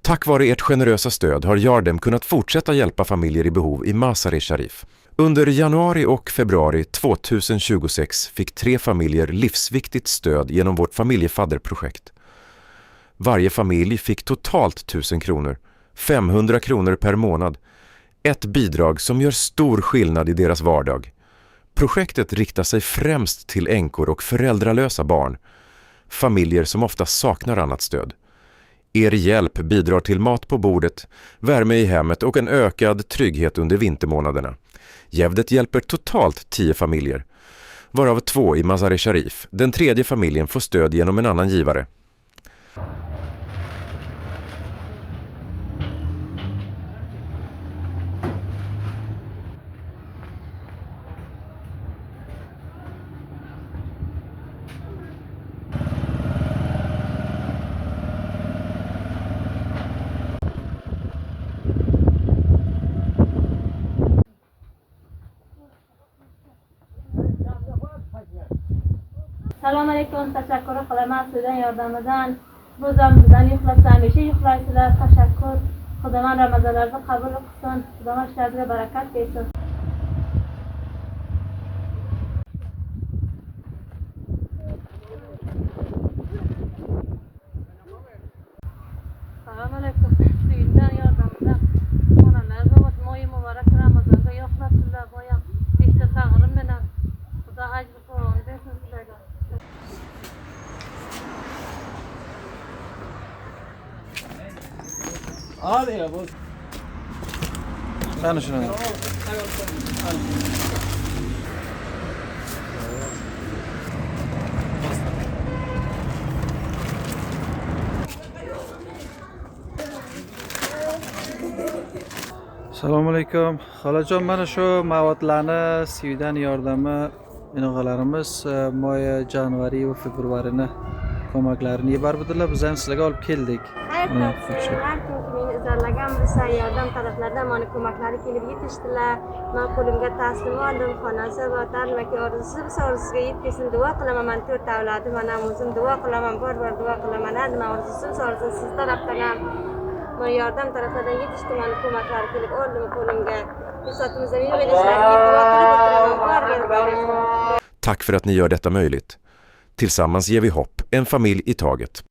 Tack vare ert generösa stöd har Yardem kunnat fortsätta hjälpa familjer i behov i Mazar-e Sharif. Under januari och februari 2026 fick 3 familjer livsviktigt stöd genom vårt familjefadderprojekt. Varje familj fick totalt 1000 kronor, 500 kronor per månad. Ett bidrag som gör stor skillnad i deras vardag. Projektet riktar sig främst till änkor och föräldralösa barn, familjer som ofta saknar annat stöd. Er hjälp bidrar till mat på bordet, värme i hemmet och en ökad trygghet under vintermånaderna. Gävdet hjälper totalt 10 familjer, varav 2 i Mazar-e Sharif. Den 3:e familjen får stöd genom en annan givare. Assalomu alaykum, tashakkur qilaman sizdan yordamidan. Ro'zam bizdan yuqlasa hamisha yuqlaysizlar. Tashakkur. Xudoman Ramazonlarni qabul qilsin. Xudoman ishlaringizga barakat bersin. Assalomu alaykum. Sizdan yordamidan onalar zavod mo'yi muborak Ramazonga yuqlasizlar. Boyam ishda sag'irim bilan. Xudo ajr qilsin bersin sizlarga. Hadi ya bu. Sen şunu. Assalomu alaykum. Xolajon, mana shu ma'lumotlarni Siydan yordami inoqalarimiz moy janvariy va fevrarini ko'maklarini yubordilar. Biz ham sizlarga olib keldik. Har kimning izlagan bo'lsa yordam taraflardan mana ko'maklari kelib yetishdilar. Men qo'limga taslim oldim. Xonasi va darmaki orzusi bo'lsa orzusiga yetkazsin duo qilaman. Men 4 avlodim, mana o'zim duo qilaman, bor duo qilaman. Nima orzusi bo'lsa orzusi siz tarafdan ham mana yordam taraflardan yetishdi. Mana ko'maklari kelib oldim qo'limga. Hisotimizda duo qilib o'tiraman. Tack för att ni gör detta möjligt. Tillsammans ger vi hopp, en familj i taget.